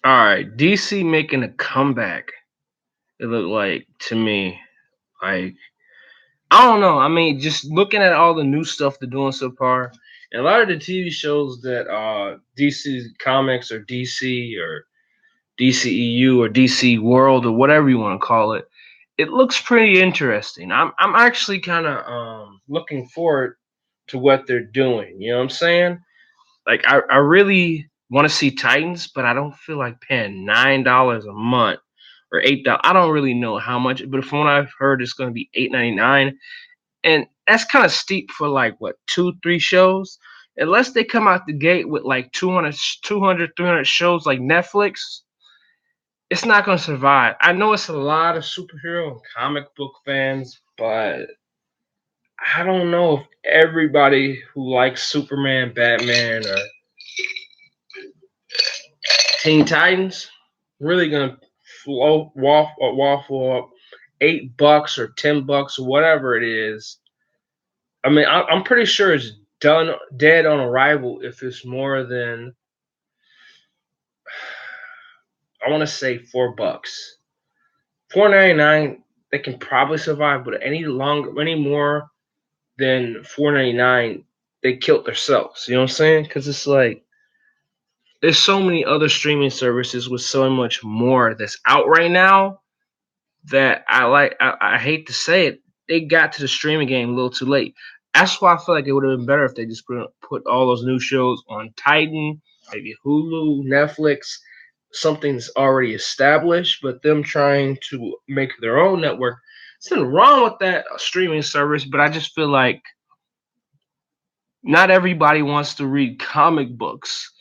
All right, DC making a comeback. It looked like to me, like I don't know. I mean, just looking at all the new stuff they're doing so far, and a lot of the TV shows that DC Comics or DC or DCEU or DC World or whatever you want to call it, it looks pretty interesting. I'm actually kind of looking forward to what they're doing. You know what I'm saying? Like I really want to see Titans, but I don't feel like paying $9 a month or $8. I don't really know how much, but from what I've heard, it's going to be $8.99, and that's kind of steep for like what 2 3 shows. Unless they come out the gate with like 200 300 shows like Netflix, it's not going to survive. I know it's a lot of superhero and comic book fans, but I don't know if everybody who likes Superman, Batman, or Teen Titans really gonna waffle up $8 or $10 or whatever it is. I mean, I'm pretty sure it's done dead on arrival if it's more than I want to say $4. 4.99 they can probably survive, but any more than 4.99 they killed themselves. You know what I'm saying? Because it's like there's so many other streaming services with so much more that's out right now that I hate to say it, they got to the streaming game a little too late. That's why I feel like it would have been better if they just put all those new shows on Titan, maybe Hulu, Netflix, something that's already established, but them trying to make their own network. There's nothing wrong with that streaming service, but I just feel like not everybody wants to read comic books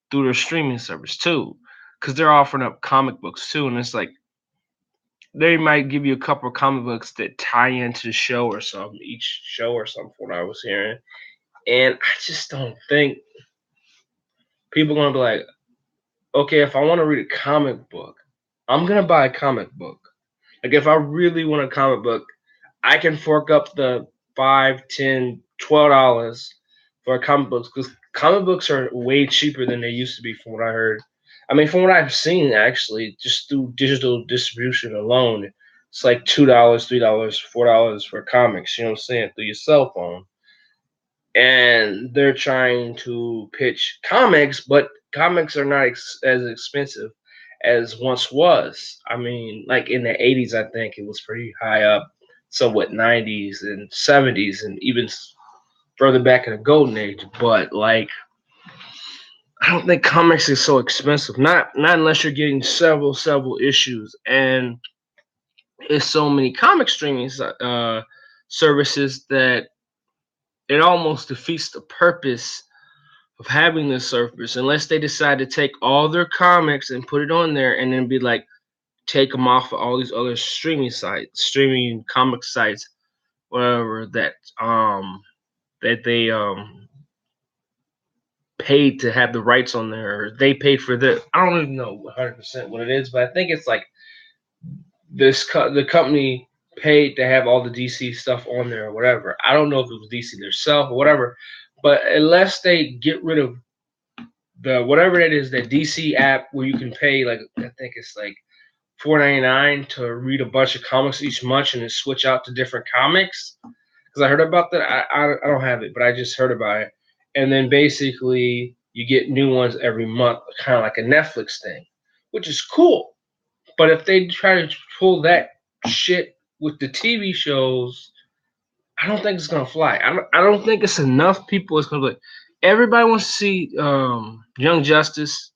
through their streaming service too, because they're offering up comic books too, and it's like they might give you a couple of comic books that tie into the show or something, each show or something, from what I was hearing. And I just don't think people are gonna be like, okay, if I want to read a comic book, I'm gonna buy a comic book. Like if I really want a comic book, I can fork up the 5, 10, $12 for comic books because comic books are way cheaper than they used to be, from what I heard. I mean, from what I've seen, actually, just through digital distribution alone, it's like $2, $3, $4 for comics. You know what I'm saying? Through your cell phone, and they're trying to pitch comics, but comics are not as expensive as once was. I mean, like in the 80s, I think it was pretty high up. So what 90s and 70s and even further back in the golden age. But like, I don't think comics is so expensive. Not unless you're getting several issues, and it's so many comic streaming services that it almost defeats the purpose of having this service unless they decide to take all their comics and put it on there and then be like take them off of all these other streaming sites, streaming comic sites, whatever that they paid to have the rights on there. Or they paid for the I don't even know 100% what it is, but I think it's like the company paid to have all the DC stuff on there or whatever. I don't know if it was DC themselves or whatever, but unless they get rid of the whatever it is, that DC app where you can pay like I think it's like 4.99 to read a bunch of comics each month and then switch out to different comics. Because I heard about that. I don't have it, but I just heard about it. And then basically you get new ones every month, kind of like a Netflix thing, which is cool. But if they try to pull that shit with the TV shows, I don't think it's gonna fly. I don't think it's enough people. It's gonna be like, everybody wants to see Young Justice.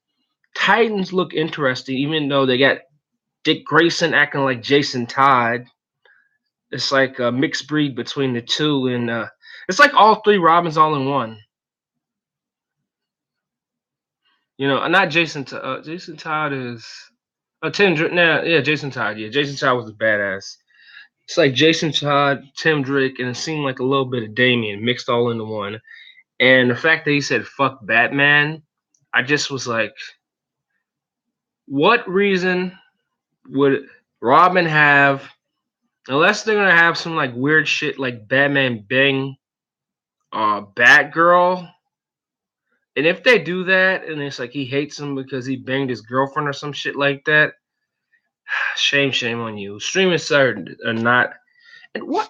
Titans look interesting, even though they got Dick Grayson acting like Jason Todd. It's like a mixed breed between the two, and it's like all three Robins all in one. You know, not Jason. Jason Todd is Tim. Nah, yeah, Jason Todd. Yeah, Jason Todd was a badass. It's like Jason Todd, Tim Drake, and it seemed like a little bit of Damian mixed all into one. And the fact that he said "fuck Batman," I just was like, what reason would Robin have, unless they're gonna have some like weird shit like Batman Bang Batgirl, And if they do that, and it's like he hates him because he banged his girlfriend or some shit like that, shame on you. Streaming services are not. And why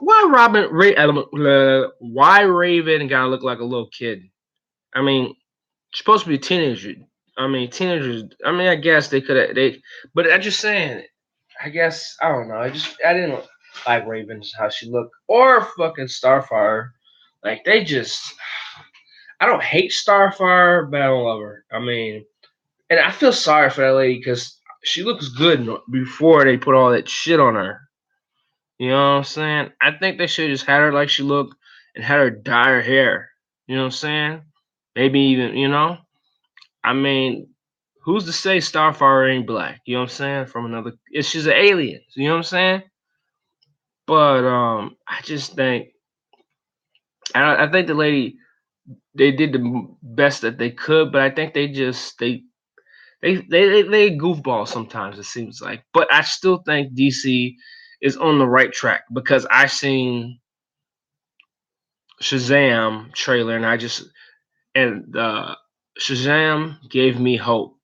why Raven gotta look like a little kid? I mean, she's supposed to be a teenager. I mean, teenagers. I mean, I guess they could have but I'm just saying. I guess I don't know. I didn't like Ravens how she looked or fucking Starfire. Like they just. I don't hate Starfire, but I don't love her. I mean, and I feel sorry for that lady because she looks good before they put all that shit on her. You know what I'm saying? I think they should just had her like she looked and had her dye her hair. You know what I'm saying? Maybe even, I mean, who's to say Starfire ain't black? You know what I'm saying? From another, it's she's an alien. You know what I'm saying? But I just think, I think the lady they did the best that they could, but I think they just they goofball sometimes. It seems like, but I still think DC is on the right track because I seen Shazam trailer and Shazam gave me hope.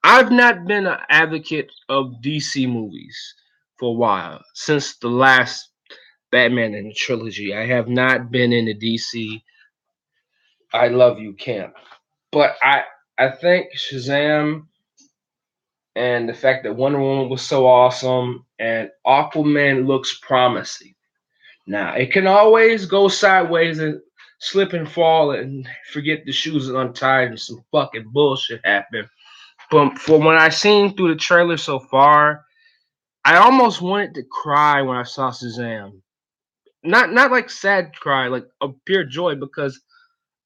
I've not been an advocate of DC movies for a while since the last Batman in the trilogy. I have not been in the DC I love you camp, but I think Shazam and the fact that Wonder Woman was so awesome and Aquaman looks promising. Now it can always go sideways and slip and fall and forget the shoes are untied and some fucking bullshit happen. But from what I've seen through the trailer so far, I almost wanted to cry when I saw Shazam. Not like sad cry, like a pure joy because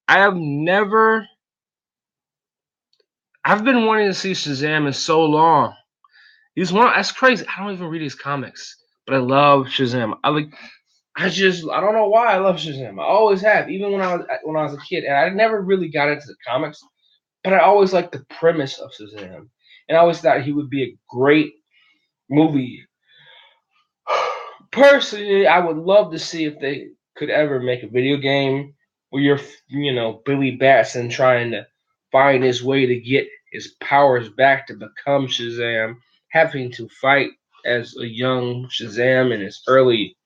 I have never I've been wanting to see Shazam in so long. He's one that's crazy. I don't even read his comics, but I love Shazam. I don't know why I love Shazam. I always have, even when I was a kid, and I never really got into the comics, but I always liked the premise of Shazam, and I always thought he would be a great movie. Personally, I would love to see if they could ever make a video game where Billy Batson trying to find his way to get his powers back to become Shazam, having to fight as a young Shazam in his early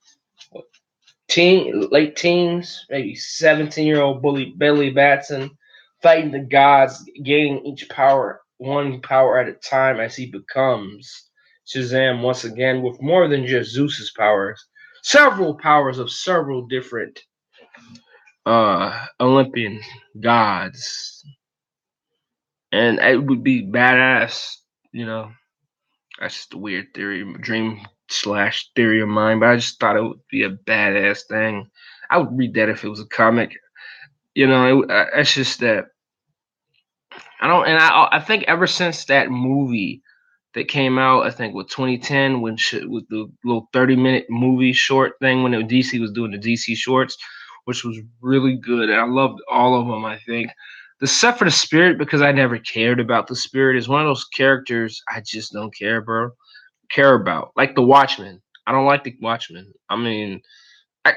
late teens, maybe 17-year-old bully Billy Batson, fighting the gods, gaining each power, one power at a time as he becomes Shazam once again with more than just Zeus's powers, several powers of several different Olympian gods. And it would be badass, you know. That's just a weird theory, dream slash theory of mine, but I just thought it would be a badass thing. I would read that if it was a comic. It's just that I don't, and I think ever since that movie that came out, I think with 2010 when with the little 30-minute movie short thing when DC was doing the DC shorts, which was really good, and I loved all of them. I think, except for the Spirit because I never cared about the Spirit. Is one of those characters I just don't care about, like the Watchmen. I don't like the Watchmen. I mean,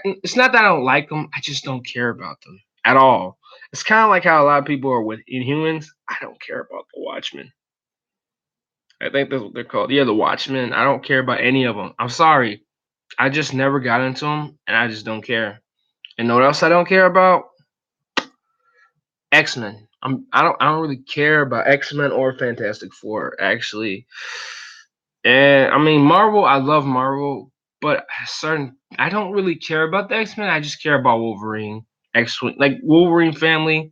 it's not that I don't like them. I just don't care about them at all. It's kind of like how a lot of people are with Inhumans. I don't care about the Watchmen. I think that's what they're called. Yeah, the Watchmen. I don't care about any of them. I'm sorry. I just never got into them, and I just don't care. And know what else I don't care about? X Men. I don't really care about X Men or Fantastic Four actually. And I mean Marvel. I love Marvel, but certain I don't really care about the X Men. I just care about Wolverine, X like Wolverine family,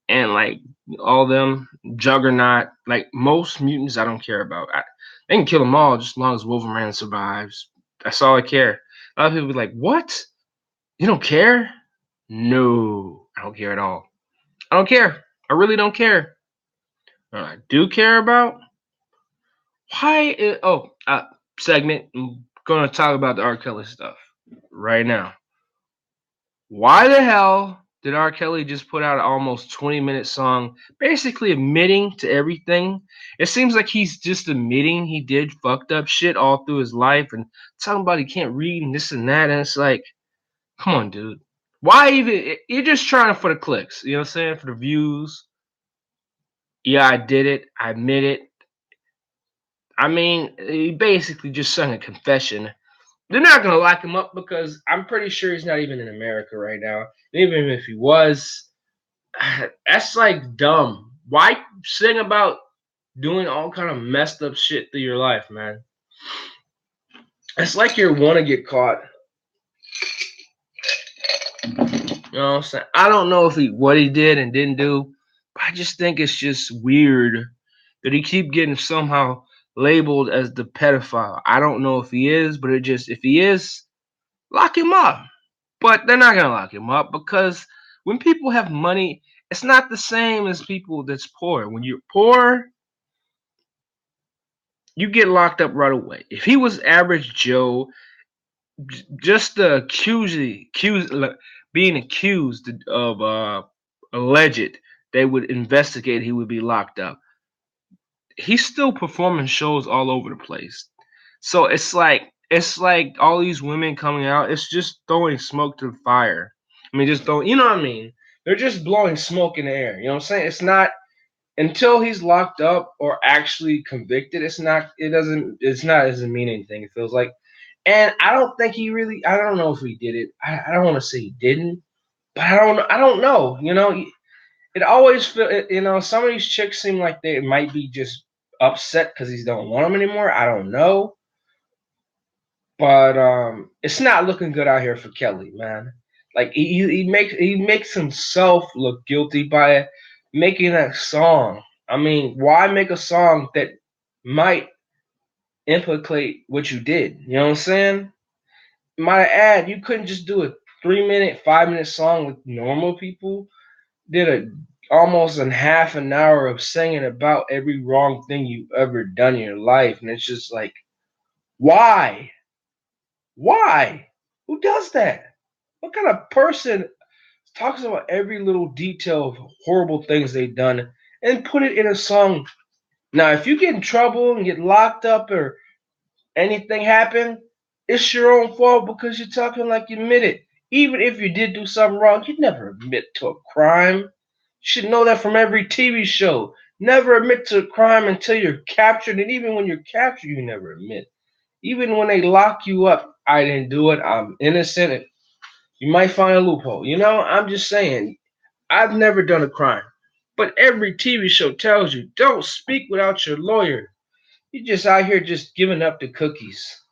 and like all them Juggernaut. Like most mutants, I don't care about. They can kill them all just as long as Wolverine survives. That's all I care. A lot of people be like, "What? You don't care?" No, I don't care at all. I don't care. I really don't care. What I do care about why. Segment. I'm gonna talk about the R. Kelly stuff right now. Why the hell did R. Kelly just put out an almost 20-minute song basically admitting to everything? It seems like he's just admitting he did fucked up shit all through his life and talking about he can't read and this and that. And it's like, come on, dude. Why even? You're just trying for the clicks. You know what I'm saying? For the views. Yeah, I did it. I admit it. I mean, he basically just sung a confession. They're not gonna lock him up because I'm pretty sure he's not even in America right now. Even if he was, that's like dumb. Why sing about doing all kind of messed up shit through your life, man? It's like you want to get caught. You know what I'm saying? I don't know if he what he did and didn't do, but I just think it's just weird that he keep getting somehow labeled as the pedophile. I don't know if he is, but it just if he is, lock him up. But they're not gonna lock him up because when people have money, it's not the same as people that's poor. When you're poor, you get locked up right away. If he was average Joe, just the being accused of alleged, they would investigate. He would be locked up. He's still performing shows all over the place. So it's like all these women coming out. It's just throwing smoke to the fire. I mean, just don't. You know what I mean? They're just blowing smoke in the air. You know what I'm saying? It's not until he's locked up or actually convicted. It's not. It doesn't. It's not. It doesn't mean anything. It feels like. And I don't think he really. I don't know if he did it. I don't want to say he didn't, but I don't. I don't know. You know, it always feel. You know, some of these chicks seem like they might be just upset because he don't want them anymore. I don't know, but it's not looking good out here for Kelly, man. Like he makes himself look guilty by making that song. I mean, why make a song that might implicate what you did? You know what I'm saying? Might add, you couldn't just do a 3 minute, 5 minute song with normal people. Did a almost a half an hour of singing about every wrong thing you ever done in your life, and it's just like, why? Why? Who does that? What kind of person talks about every little detail of horrible things they've done and put it in a song? Now, if you get in trouble and get locked up or anything happen, it's your own fault because you're talking like you admit it. Even if you did do something wrong, you never admit to a crime. You should know that from every TV show. Never admit to a crime until you're captured, and even when you're captured, you never admit. Even when they lock you up, I didn't do it. I'm innocent. You might find a loophole. You know, I'm just saying, I've never done a crime. But every TV show tells you don't speak without your lawyer. You're just out here just giving up the cookies.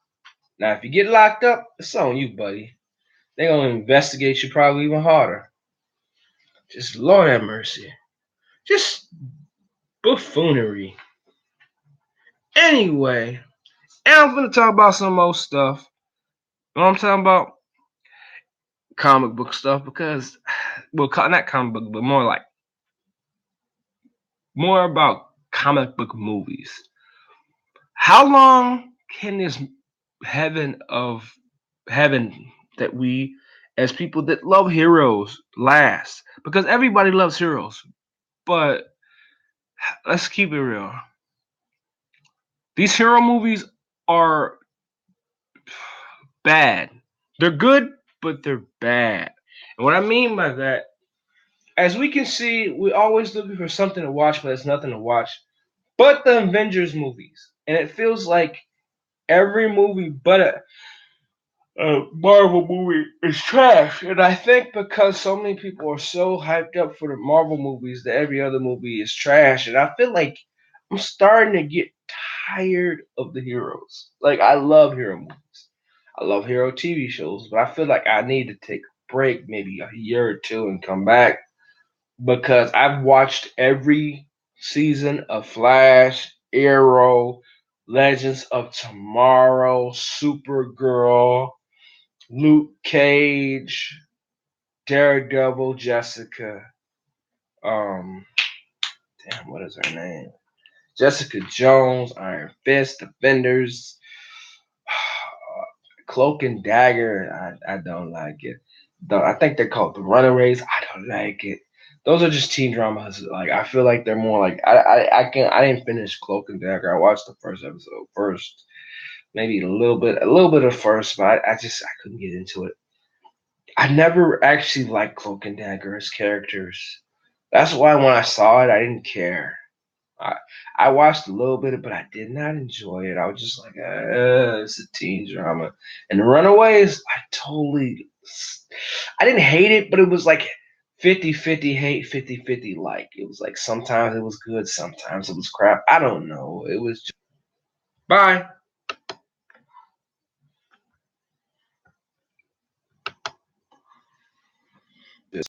Now, if you get locked up, it's on you, buddy. They're going to investigate you probably even harder. Just Lord have mercy. Just buffoonery. Anyway, and I'm going to talk about some more stuff. You know what I'm talking about? Comic book stuff because, well, not comic book, but more about comic book movies. How long can this heaven of heaven that we, as people that love heroes, last? Because everybody loves heroes, but let's keep it real. These hero movies are bad. They're good, but they're bad. And what I mean by that, as we can see, we're always looking for something to watch, but there's nothing to watch but the Avengers movies. And it feels like every movie but a Marvel movie is trash. And I think because so many people are so hyped up for the Marvel movies that every other movie is trash. And I feel like I'm starting to get tired of the heroes. Like, I love hero movies, I love hero TV shows, but I feel like I need to take a break, maybe a year or two, and come back because I've watched every season of Flash, Arrow, Legends of Tomorrow, Supergirl, Luke Cage, Daredevil, Jessica, um, damn, what is her name? Jessica Jones, Iron Fist, Defenders, Cloak and Dagger. I don't like it. I think they're called the Runaways. I don't like it. Those are just teen dramas. Like, I feel like they're more like I didn't finish Cloak and Dagger. I watched the first episode first, maybe a little bit of first, but I couldn't get into it. I never actually liked Cloak and Dagger as characters. That's why when I saw it, I didn't care. I I watched a little bit, but I did not enjoy it. I was just like, it's a teen drama. And the Runaways, I didn't hate it, but it was like 50-50 hate, 50-50 like. It was like sometimes it was good, sometimes it was crap. I don't know. It was just bye.